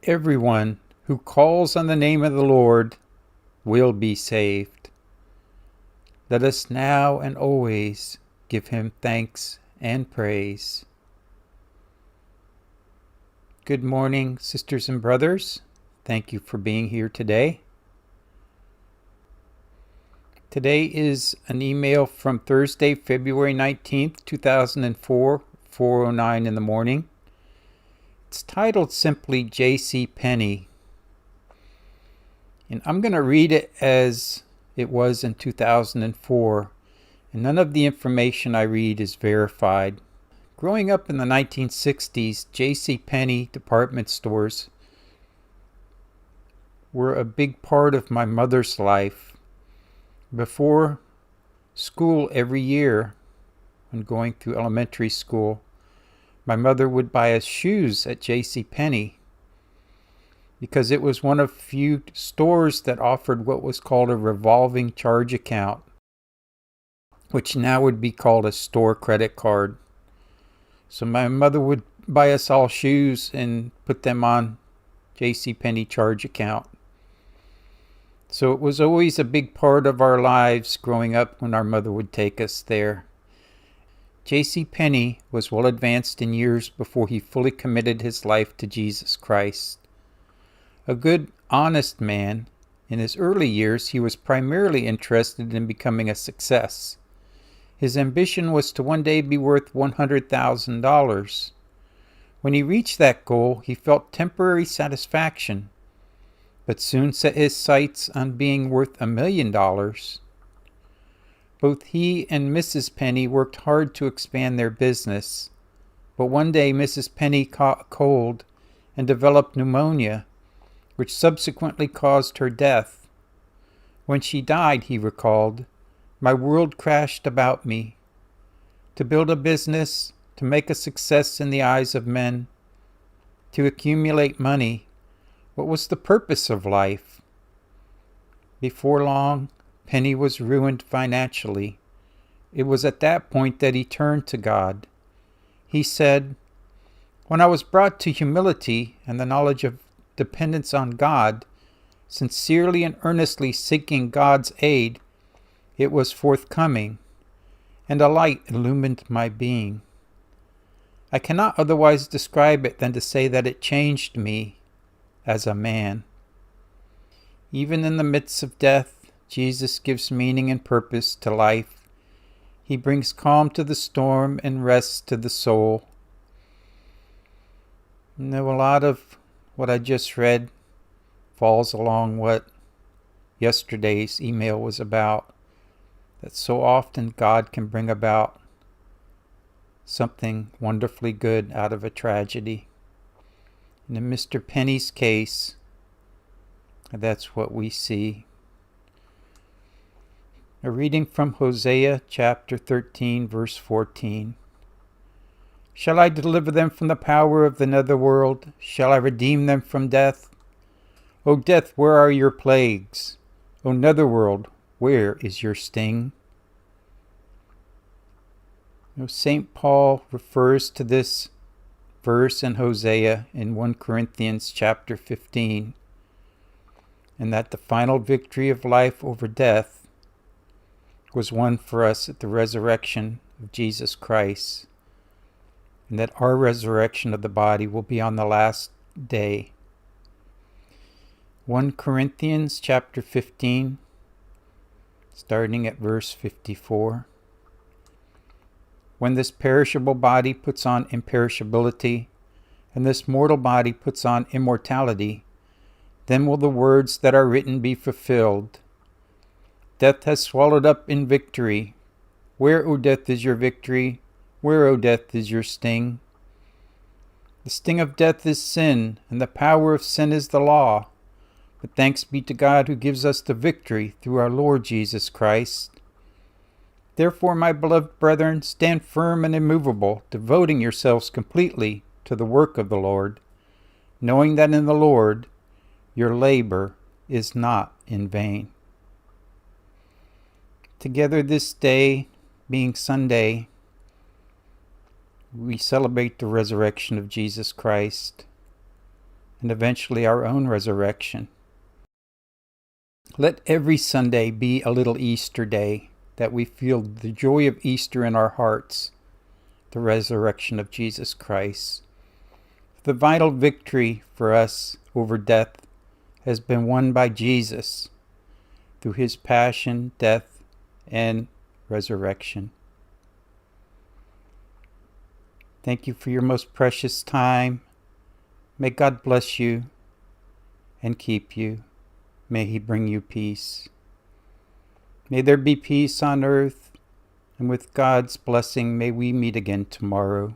everyone who calls on the name of the Lord will be saved. Let us now and always give him thanks and praise. Good morning, sisters and brothers. Thank you for being here today. Today is an email from Thursday, February 19th, 2004, 4:09 in the morning. It's titled simply J.C. Penney. And I'm going to read it as it was in 2004, and none of the information I read is verified. Growing up in the 1960s, J.C. Penney department stores were a big part of my mother's life. Before school every year, when going through elementary school, my mother would buy us shoes at J.C. Penney because it was one of few stores that offered what was called a revolving charge account, which now would be called a store credit card. So my mother would buy us all shoes and put them on J.C. Penney charge account. So it was always a big part of our lives growing up when our mother would take us there. J.C. Penney was well advanced in years before he fully committed his life to Jesus Christ. A good, honest man, in his early years he was primarily interested in becoming a success. His ambition was to one day be worth $100,000. When he reached that goal, he felt temporary satisfaction, but soon set his sights on being worth $1 million. Both he and Mrs. Penney worked hard to expand their business, but one day Mrs. Penney caught a cold and developed pneumonia, which subsequently caused her death. When she died, he recalled, "My world crashed about me. To build a business, to make a success in the eyes of men, to accumulate money, what was the purpose of life?" Before long, Penney was ruined financially. It was at that point that he turned to God. He said, "When I was brought to humility and the knowledge of dependence on God, sincerely and earnestly seeking God's aid, it was forthcoming, and a light illumined my being. I cannot otherwise describe it than to say that it changed me as a man." Even in the midst of death, Jesus gives meaning and purpose to life. He brings calm to the storm and rest to the soul. A lot of what I just read falls along what yesterday's email was about. That so often God can bring about something wonderfully good out of a tragedy. And in Mr. Penney's case, that's what we see. A reading from Hosea chapter 13, verse 14. "Shall I deliver them from the power of the netherworld? Shall I redeem them from death? O death, where are your plagues? O netherworld, where is your sting?" St. Paul refers to this verse in Hosea in 1 Corinthians chapter 15, and that the final victory of life over death was won for us at the resurrection of Jesus Christ, and that our resurrection of the body will be on the last day. 1 Corinthians chapter 15, starting at verse 54. "When this perishable body puts on imperishability, and this mortal body puts on immortality, then will the words that are written be fulfilled. Death has swallowed up in victory. Where, O death, is your victory? Where, O death, is your sting? The sting of death is sin, and the power of sin is the law. But thanks be to God who gives us the victory through our Lord Jesus Christ. Therefore, my beloved brethren, stand firm and immovable, devoting yourselves completely to the work of the Lord, knowing that in the Lord your labor is not in vain." Together this day, being Sunday, we celebrate the resurrection of Jesus Christ. and eventually our own resurrection. Let every Sunday be a little Easter day, that we feel the joy of Easter in our hearts, the resurrection of Jesus Christ. The vital victory for us over death has been won by Jesus through his passion, death, and resurrection. Thank you for your most precious time. May God bless you and keep you. May he bring you peace. May there be peace on earth, and with God's blessing, may we meet again tomorrow.